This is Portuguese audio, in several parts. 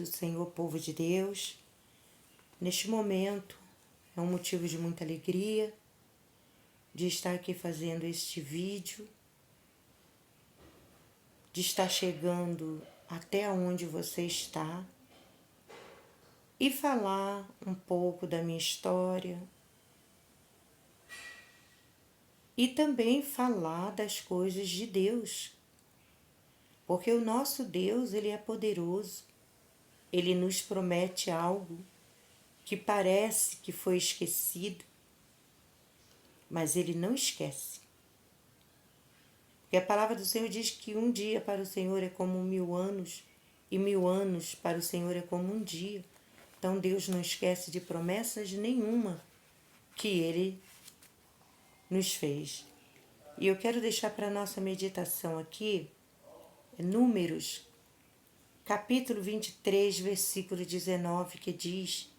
Senhor, povo de Deus. Neste momento é um motivo de muita alegria de estar aqui fazendo este vídeo, de estar chegando até onde você está e falar um pouco da minha história e também falar das coisas de Deus, porque o nosso Deus, ele é poderoso, ele nos promete algo que parece que foi esquecido, mas ele não esquece. Porque a palavra do Senhor diz que um dia para o Senhor é como 1000 anos, e 1000 anos para o Senhor é como um dia. Então Deus não esquece de promessas nenhuma que Ele nos fez. E eu quero deixar para a nossa meditação aqui, Números, capítulo 23, versículo 19, que diz: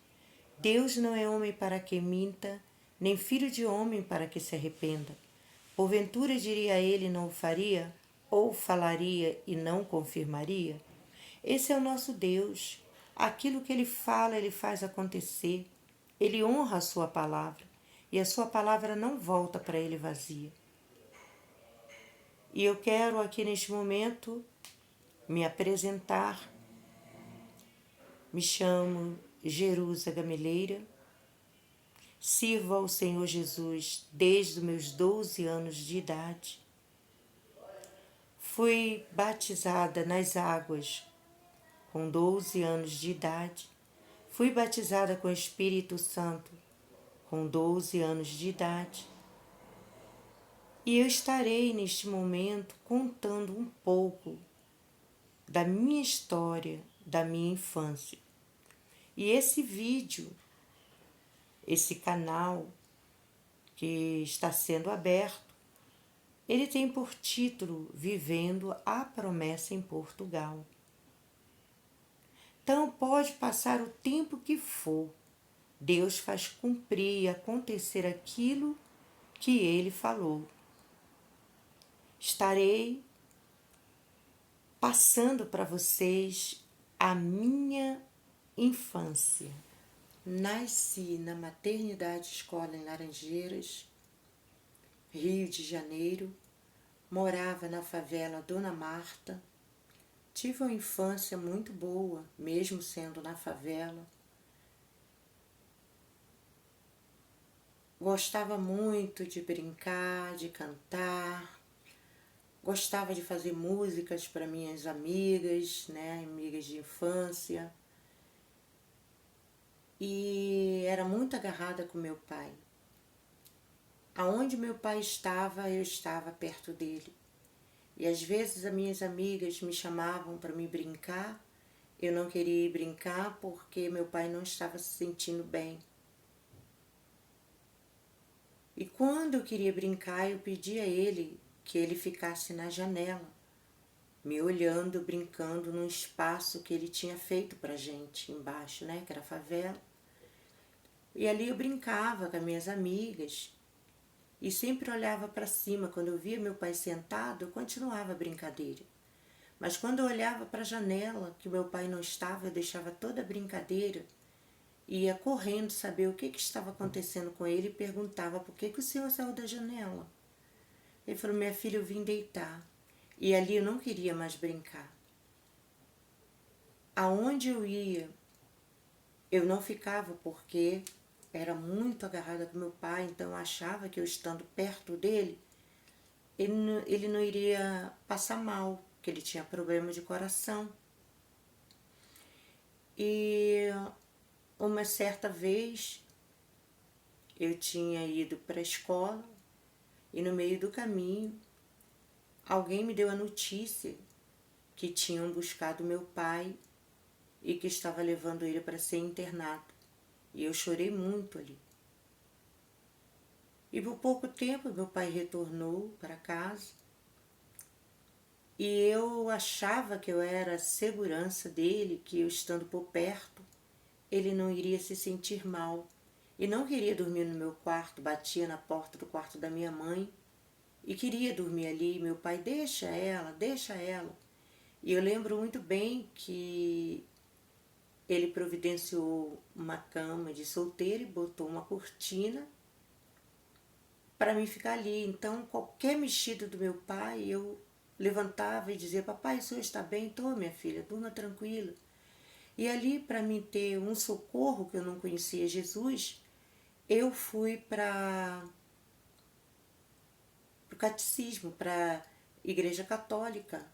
Deus não é homem para que minta, nem filho de homem para que se arrependa. Porventura diria ele não o faria, ou falaria e não confirmaria? Esse é o nosso Deus. Aquilo que ele fala, ele faz acontecer. Ele honra a sua palavra, e a sua palavra não volta para ele vazia. E eu quero aqui neste momento me apresentar. Me chamo Jerusa Gameleira. Sirvo ao Senhor Jesus desde os meus 12 anos de idade. Fui batizada nas águas com 12 anos de idade. Fui batizada com o Espírito Santo com 12 anos de idade. E eu estarei neste momento contando um pouco da minha história, da minha infância. E esse vídeo, esse canal que está sendo aberto, ele tem por título Vivendo a Promessa em Portugal. Então pode passar o tempo que for, Deus faz cumprir e acontecer aquilo que Ele falou. Estarei passando para vocês a minha infância. Nasci na maternidade escola em Laranjeiras, Rio de Janeiro, morava na favela Dona Marta, tive uma infância muito boa, mesmo sendo na favela. Gostava muito de brincar, de cantar, gostava de fazer músicas para minhas amigas, amigas de infância. E era muito agarrada com meu pai. Aonde meu pai estava, eu estava perto dele. E às vezes as minhas amigas me chamavam para me brincar. Eu não queria ir brincar porque meu pai não estava se sentindo bem. E quando eu queria brincar, eu pedia a ele que ele ficasse na janela, me olhando, brincando num espaço que ele tinha feito pra gente embaixo, que era a favela. E ali eu brincava com as minhas amigas e sempre olhava para cima. Quando eu via meu pai sentado, eu continuava a brincadeira. Mas quando eu olhava para a janela, que meu pai não estava, eu deixava toda a brincadeira, ia correndo saber o que estava acontecendo com ele e perguntava: por que o senhor saiu da janela? Ele falou: minha filha, eu vim deitar. E ali eu não queria mais brincar. Aonde eu ia, eu não ficava porque era muito agarrada com meu pai, então eu achava que eu estando perto dele, ele não iria passar mal, porque ele tinha problema de coração. E uma certa vez eu tinha ido para a escola e no meio do caminho alguém me deu a notícia que tinham buscado meu pai e que estava levando ele para ser internado. E eu chorei muito ali. E por pouco tempo meu pai retornou para casa e eu achava que eu era a segurança dele, que eu estando por perto, ele não iria se sentir mal. E não queria dormir no meu quarto, batia na porta do quarto da minha mãe e queria dormir ali. Meu pai: deixa ela, deixa ela. E eu lembro muito bem que ele providenciou uma cama de solteiro e botou uma cortina para mim ficar ali. Então, qualquer mexido do meu pai, eu levantava e dizia: papai, o senhor está bem? Tô, minha filha, durma tranquila. E ali, para mim ter um socorro, que eu não conhecia Jesus, eu fui para o catecismo, para a igreja católica,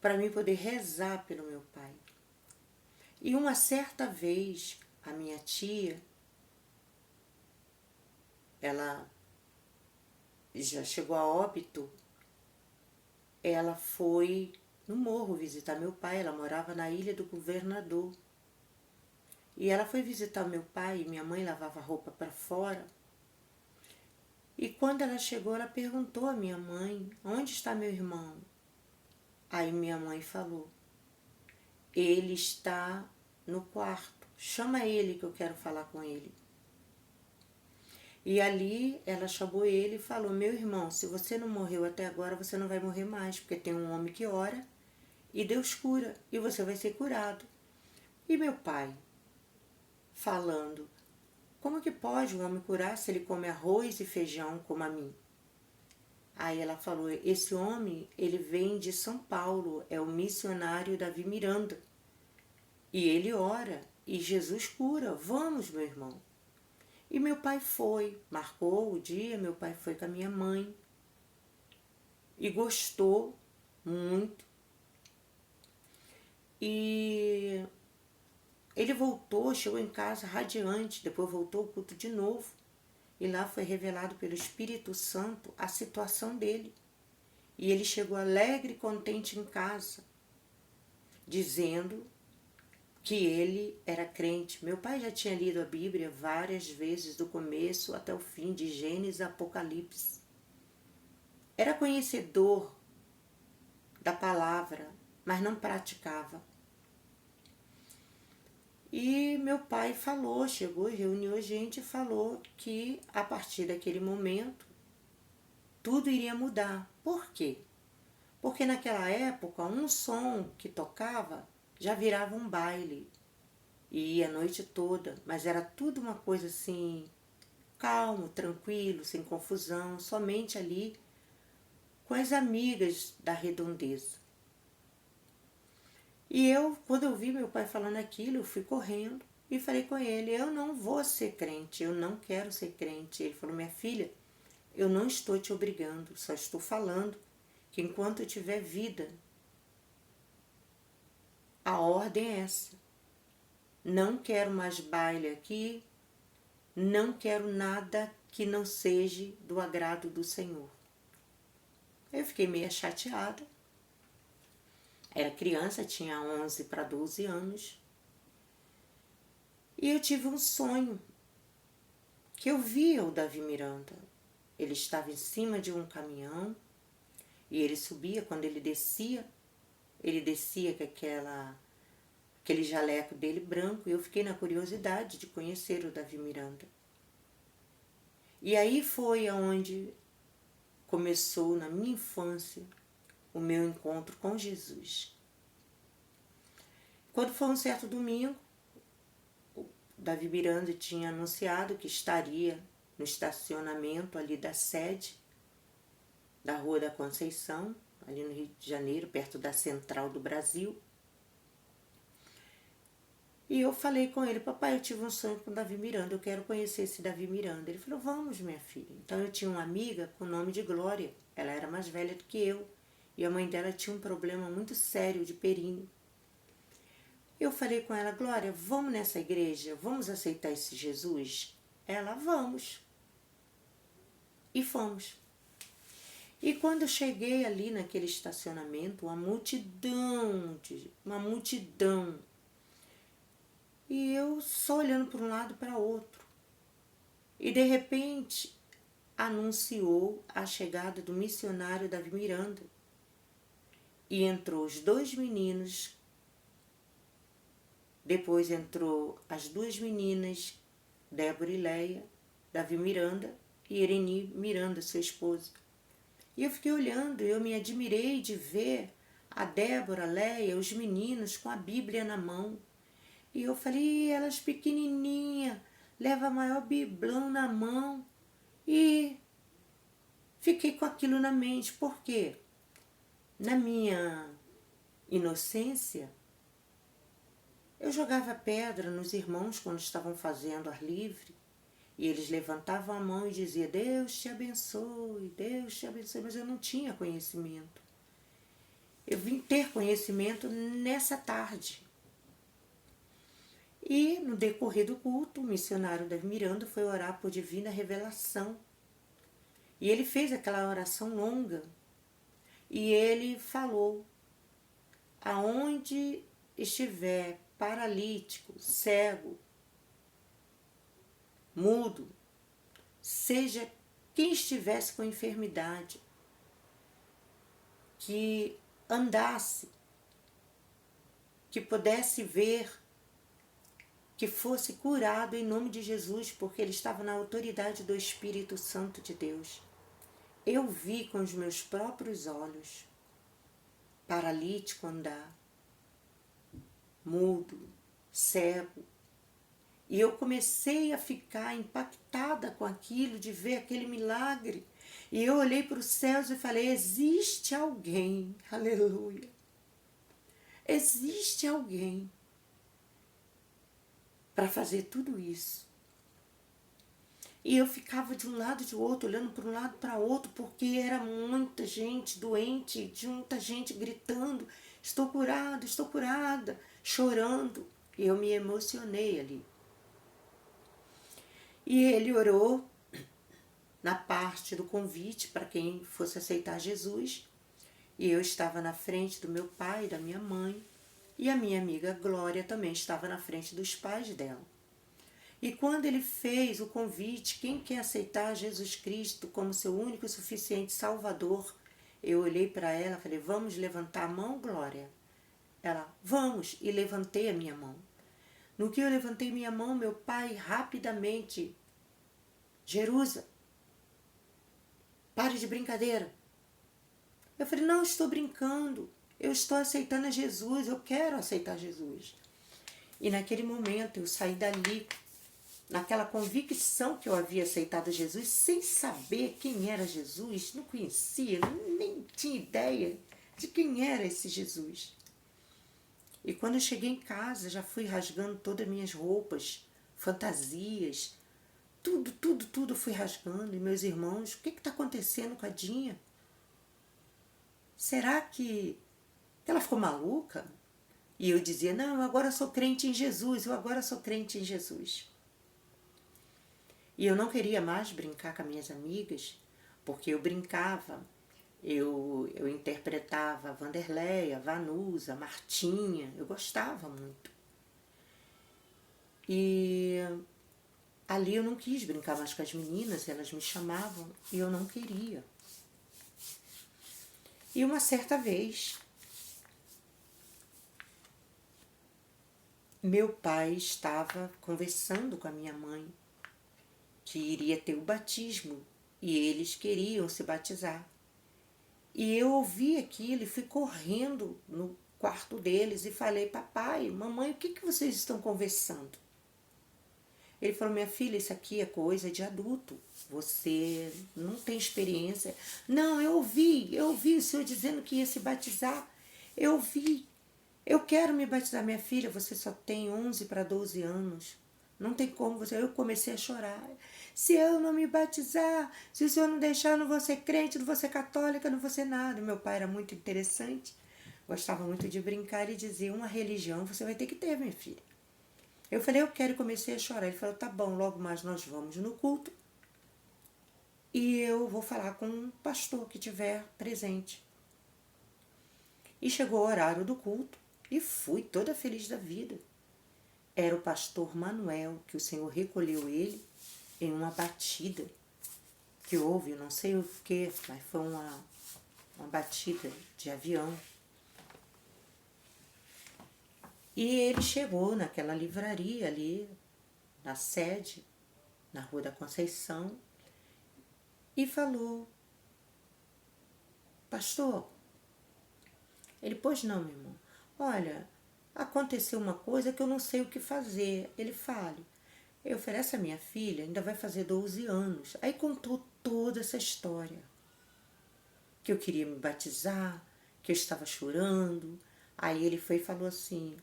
para mim poder rezar pelo meu pai. E uma certa vez, a minha tia, ela já chegou a óbito, ela foi no morro visitar meu pai, ela morava na Ilha do Governador. E ela foi visitar meu pai e minha mãe lavava roupa para fora. E quando ela chegou, ela perguntou à minha mãe: onde está meu irmão? Aí minha mãe falou: ele está no quarto, chama ele que eu quero falar com ele. E ali ela chamou ele e falou: meu irmão, se você não morreu até agora, você não vai morrer mais, porque tem um homem que ora e Deus cura, e você vai ser curado. E meu pai falando: como que pode um homem curar se ele come arroz e feijão como a mim? Aí ela falou: esse homem, ele vem de São Paulo, é o missionário Davi Miranda. E ele ora, e Jesus cura. Vamos, meu irmão. E meu pai foi, marcou o dia, meu pai foi com a minha mãe. E gostou muito. E ele voltou, chegou em casa radiante, depois voltou ao culto de novo. E lá foi revelado pelo Espírito Santo a situação dele. E ele chegou alegre e contente em casa, dizendo que ele era crente. Meu pai já tinha lido a Bíblia várias vezes, do começo até o fim, de Gênesis a Apocalipse. Era conhecedor da palavra, mas não praticava. E meu pai falou, chegou e reuniu a gente e falou que a partir daquele momento tudo iria mudar. Por quê? Porque naquela época um som que tocava já virava um baile. E ia a noite toda, mas era tudo uma coisa assim, calmo, tranquilo, sem confusão, somente ali com as amigas da redondeza. E eu, quando eu vi meu pai falando aquilo, eu fui correndo e falei com ele: eu não vou ser crente, eu não quero ser crente. Ele falou: minha filha, eu não estou te obrigando, só estou falando que enquanto eu tiver vida, a ordem é essa. Não quero mais baile aqui, não quero nada que não seja do agrado do Senhor. Eu fiquei meio chateada. Era criança, tinha 11 para 12 anos. E eu tive um sonho que eu via o Davi Miranda. Ele estava em cima de um caminhão e ele subia. Quando ele descia com aquele jaleco dele branco. E eu fiquei na curiosidade de conhecer o Davi Miranda. E aí foi aonde começou, na minha infância, o meu encontro com Jesus. Quando foi um certo domingo, o Davi Miranda tinha anunciado que estaria no estacionamento ali da sede da Rua da Conceição, ali no Rio de Janeiro, perto da Central do Brasil. E eu falei com ele: papai, eu tive um sonho com o Davi Miranda, eu quero conhecer esse Davi Miranda. Ele falou: vamos, minha filha. Então eu tinha uma amiga com o nome de Glória, ela era mais velha do que eu, e a mãe dela tinha um problema muito sério de períneo. Eu falei com ela: Glória, vamos nessa igreja, vamos aceitar esse Jesus? Ela: vamos. E fomos. E quando eu cheguei ali naquele estacionamento, uma multidão. E eu só olhando para um lado e para outro. E de repente anunciou a chegada do missionário Davi Miranda. E entrou os dois meninos, depois entrou as duas meninas, Débora e Leia, Davi Miranda e Ereni Miranda, sua esposa. E eu fiquei olhando e eu me admirei de ver a Débora, a Leia, os meninos com a Bíblia na mão. E eu falei, elas pequenininha, leva maior biblão na mão. E fiquei com aquilo na mente. Por quê? Na minha inocência, eu jogava pedra nos irmãos quando estavam fazendo ar livre. E eles levantavam a mão e diziam, Deus te abençoe, mas eu não tinha conhecimento. Eu vim ter conhecimento nessa tarde. E no decorrer do culto, o missionário Davi Miranda foi orar por divina revelação. E ele fez aquela oração longa. E ele falou, aonde estiver paralítico, cego, mudo, seja quem estivesse com enfermidade, que andasse, que pudesse ver, que fosse curado em nome de Jesus, porque ele estava na autoridade do Espírito Santo de Deus. Eu vi com os meus próprios olhos, paralítico andar, mudo, cego. E eu comecei a ficar impactada com aquilo, de ver aquele milagre. E eu olhei para os céus e falei, existe alguém, aleluia. Existe alguém para fazer tudo isso. E eu ficava de um lado e de outro, olhando para um lado para outro, porque era muita gente doente, muita gente gritando, estou curada, chorando. E eu me emocionei ali. E ele orou na parte do convite para quem fosse aceitar Jesus. E eu estava na frente do meu pai e da minha mãe. E a minha amiga Glória também estava na frente dos pais dela. E quando ele fez o convite, quem quer aceitar Jesus Cristo como seu único e suficiente Salvador, eu olhei para ela e falei, vamos levantar a mão, Glória? Ela, vamos, e levantei a minha mão. No que eu levantei minha mão, meu pai rapidamente, Jerusa, pare de brincadeira. Eu falei, não, estou brincando, eu estou aceitando a Jesus, eu quero aceitar Jesus. E naquele momento eu saí dali, naquela convicção que eu havia aceitado Jesus, sem saber quem era Jesus, não conhecia, nem tinha ideia de quem era esse Jesus. E quando eu cheguei em casa, já fui rasgando todas as minhas roupas, fantasias, tudo fui rasgando. E meus irmãos, o que está acontecendo com a Dinha? Será que ela ficou maluca? E eu dizia, não, eu agora sou crente em Jesus, eu agora sou crente em Jesus. E eu não queria mais brincar com as minhas amigas, porque eu brincava, eu interpretava a Vanderleia, a Vanusa, a Martinha, eu gostava muito. E ali eu não quis brincar mais com as meninas, elas me chamavam e eu não queria. E uma certa vez, meu pai estava conversando com a minha mãe, que iria ter o batismo, e eles queriam se batizar. E eu ouvi aquilo e fui correndo no quarto deles e falei, papai, mamãe, o que vocês estão conversando? Ele falou, minha filha, isso aqui é coisa de adulto, você não tem experiência. Não, eu ouvi o senhor dizendo que ia se batizar, eu ouvi, eu quero me batizar. Minha filha, você só tem 11 para 12 anos, não tem como você... Eu comecei a chorar. Se eu não me batizar, se o senhor não deixar, eu não vou ser crente, não vou ser católica, não vou ser nada. Meu pai era muito interessante, gostava muito de brincar e dizia, uma religião você vai ter que ter, minha filha. Eu falei, eu quero, e comecei a chorar. Ele falou, tá bom, logo mais nós vamos no culto e eu vou falar com um pastor que tiver presente. E chegou o horário do culto e fui toda feliz da vida. Era o pastor Manuel, que o Senhor recolheu ele em uma batida que houve, não sei o que, mas foi uma batida de avião. E ele chegou naquela livraria ali, na sede, na Rua da Conceição, e falou, pastor, ele, pois não, meu irmão, olha, aconteceu uma coisa que eu não sei o que fazer. Ele fale. Eu falei, essa minha filha ainda vai fazer 12 anos. Aí contou toda essa história. Que eu queria me batizar, que eu estava chorando. Aí ele foi e falou assim,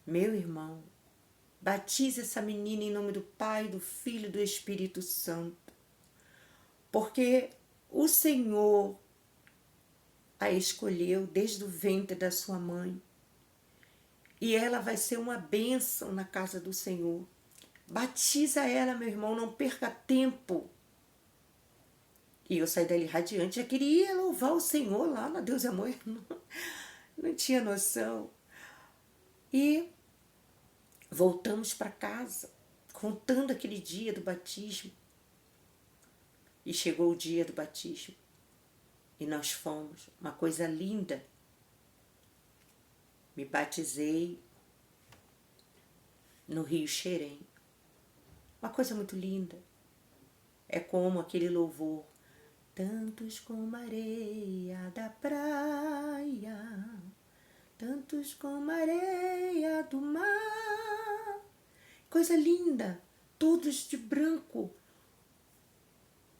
meu irmão, batize essa menina em nome do Pai, do Filho e do Espírito Santo. Porque o Senhor a escolheu desde o ventre da sua mãe. E ela vai ser uma bênção na casa do Senhor. Batiza ela, meu irmão, não perca tempo. E eu saí dali radiante, já queria louvar o Senhor lá na Deus e Amor. Não tinha noção. E voltamos para casa, contando aquele dia do batismo. E chegou o dia do batismo. E nós fomos, uma coisa linda. Me batizei no Rio Xerém. Uma coisa muito linda. É como aquele louvor. Tantos como a areia da praia, tantos como a areia do mar. Coisa linda, todos de branco,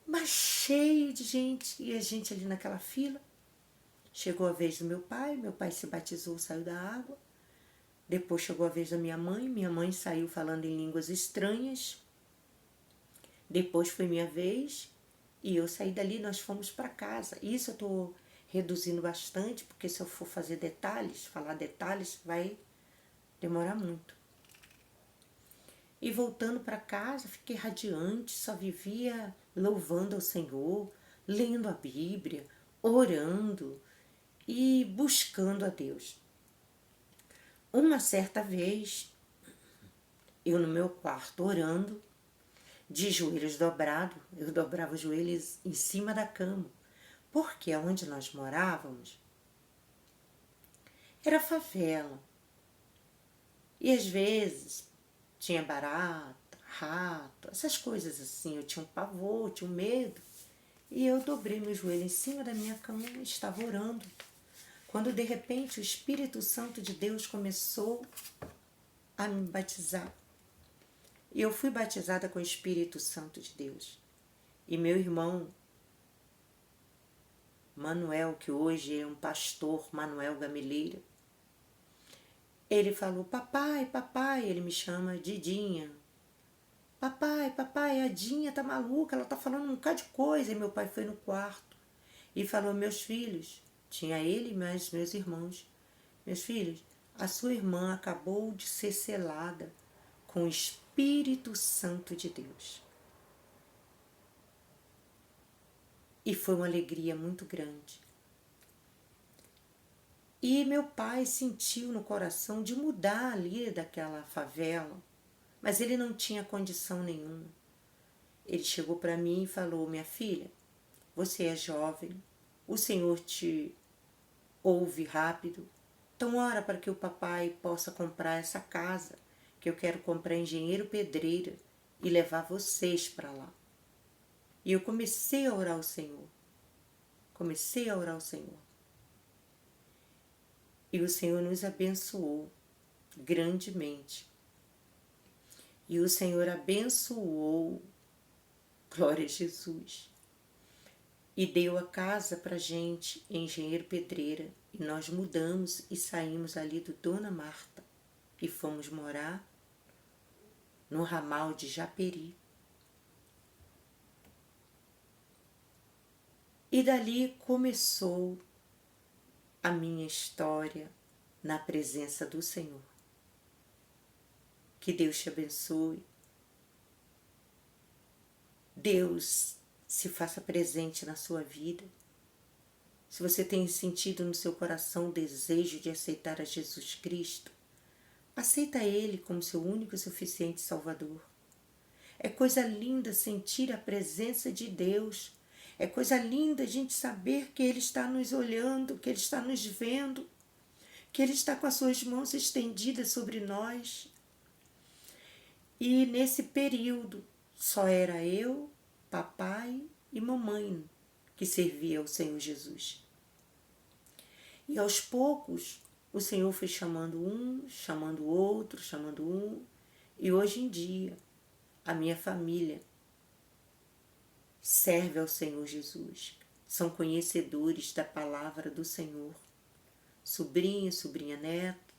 mas cheio de gente. E a gente ali naquela fila. Chegou a vez do meu pai se batizou, saiu da água. Depois chegou a vez da minha mãe saiu falando em línguas estranhas. Depois foi minha vez. E eu saí dali, nós fomos para casa. Isso eu estou reduzindo bastante, porque se eu for fazer detalhes, falar detalhes, vai demorar muito. E voltando para casa, fiquei radiante, só vivia louvando ao Senhor, lendo a Bíblia, orando e buscando a Deus. Uma certa vez, eu no meu quarto orando, de joelhos dobrados, eu dobrava os joelhos em cima da cama, porque onde nós morávamos era favela. E às vezes tinha barata, rato, essas coisas assim. Eu tinha um pavor, tinha um medo. E eu dobrei meu joelho em cima da minha cama e estava orando. Quando de repente o Espírito Santo de Deus começou a me batizar. E eu fui batizada com o Espírito Santo de Deus. E meu irmão Manuel, que hoje é um pastor, Manuel Gameleira, ele falou, papai, ele me chama de Dinha. Papai, a Dinha tá maluca, ela tá falando um bocado de coisa. E meu pai foi no quarto e falou, meus filhos, tinha ele e mais meus irmãos, meus filhos, a sua irmã acabou de ser selada com o Espírito Santo de Deus. E foi uma alegria muito grande. E meu pai sentiu no coração de mudar ali daquela favela, mas ele não tinha condição nenhuma. Ele chegou para mim e falou, minha filha, você é jovem, o Senhor te ouve rápido, então ora para que o papai possa comprar essa casa, que eu quero comprar engenheiro pedreira e levar vocês para lá. E eu comecei a orar ao Senhor. E o Senhor nos abençoou grandemente. E o Senhor abençoou, glória a Jesus, e deu a casa para gente em Engenheiro Pedreira. E nós mudamos e saímos ali do Dona Marta e fomos morar no ramal de Japeri. E dali começou a minha história na presença do Senhor. Que Deus te abençoe. Deus se faça presente na sua vida. Se você tem sentido no seu coração o desejo de aceitar a Jesus Cristo, aceita Ele como seu único e suficiente Salvador. É coisa linda sentir a presença de Deus. É coisa linda a gente saber que Ele está nos olhando, que Ele está nos vendo, que Ele está com as suas mãos estendidas sobre nós. E nesse período só era eu, papai e mamãe que servia ao Senhor Jesus. E aos poucos o Senhor foi chamando um, chamando outro, chamando um, e hoje em dia a minha família serve ao Senhor Jesus. São conhecedores da palavra do Senhor. Sobrinho, sobrinha neta,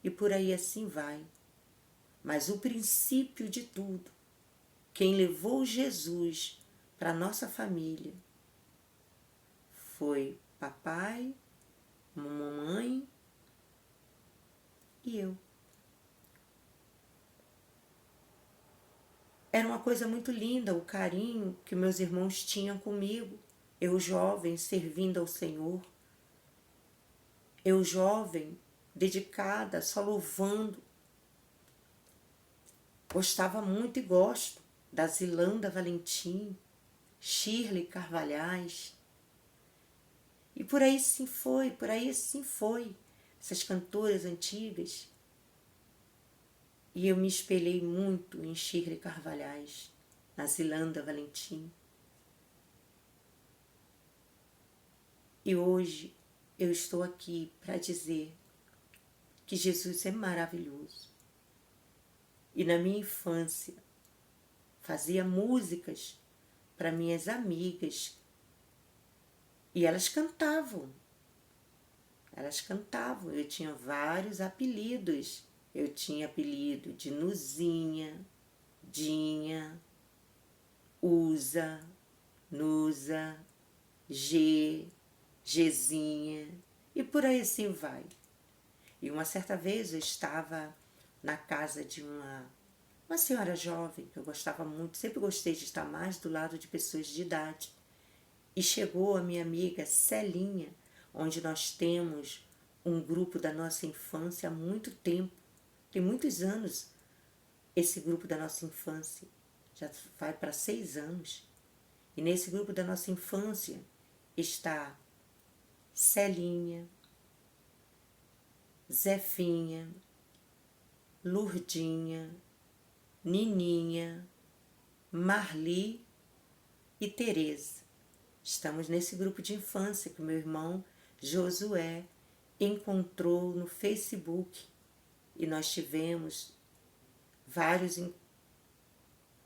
e por aí assim vai. Mas o princípio de tudo, quem levou Jesus para a nossa família foi papai, mamãe e eu. Era uma coisa muito linda o carinho que meus irmãos tinham comigo, eu jovem servindo ao Senhor, eu jovem dedicada, só louvando. Gostava muito e gosto da Zilanda Valentim, Shirley Carvalhais. E por aí sim foi, por aí sim foi. Essas cantoras antigas. E eu me espelhei muito em Shirley Carvalhais, na Zilanda Valentim. E hoje eu estou aqui para dizer que Jesus é maravilhoso. E na minha infância fazia músicas para minhas amigas e elas cantavam. Eu tinha vários apelidos. Eu tinha apelido de Nuzinha, Dinha, Usa, Nusa, G, Gezinha e por aí assim vai. E uma certa vez eu estava na casa de uma senhora jovem que eu gostava muito, sempre gostei de estar mais do lado de pessoas de idade. E chegou a minha amiga Celinha, onde nós temos um grupo da nossa infância há muito tempo. Tem muitos anos esse grupo da nossa infância, já vai para 6 anos. E nesse grupo da nossa infância está Celinha, Zefinha, Lurdinha, Nininha, Marli e Tereza. Estamos nesse grupo de infância que o meu irmão Josué encontrou no Facebook e nós tivemos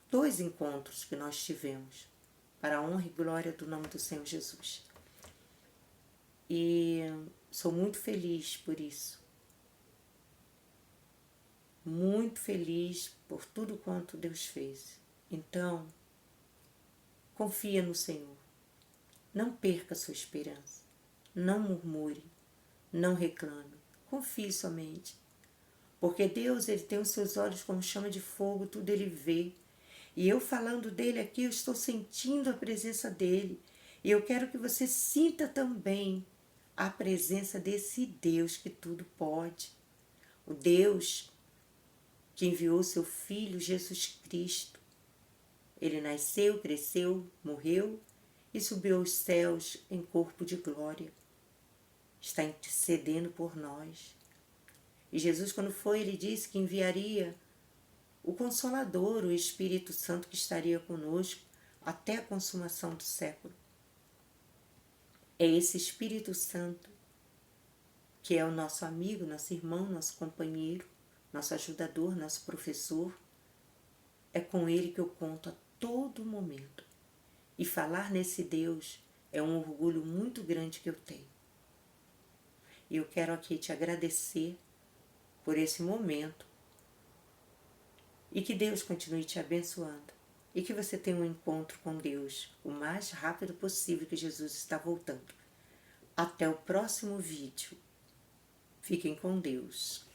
dois encontros que nós tivemos para a honra e glória do nome do Senhor Jesus. E sou muito feliz por isso. Muito feliz por tudo quanto Deus fez. Então, confia no Senhor. Não perca sua esperança. Não murmure. Não reclame. Confie somente. Porque Deus, Ele tem os seus olhos como chama de fogo, tudo Ele vê. E eu falando dele aqui, eu estou sentindo a presença dele. E eu quero que você sinta também a presença desse Deus que tudo pode. O Deus que enviou seu Filho Jesus Cristo. Ele nasceu, cresceu, morreu e subiu aos céus em corpo de glória. Está intercedendo por nós. E Jesus, quando foi, ele disse que enviaria o Consolador, o Espírito Santo, que estaria conosco até a consumação do século. É esse Espírito Santo que é o nosso amigo, nosso irmão, nosso companheiro, nosso ajudador, nosso professor. É com ele que eu conto a todo momento. E falar nesse Deus é um orgulho muito grande que eu tenho. E eu quero aqui te agradecer por esse momento. E que Deus continue te abençoando. E que você tenha um encontro com Deus o mais rápido possível, que Jesus está voltando. Até o próximo vídeo. Fiquem com Deus.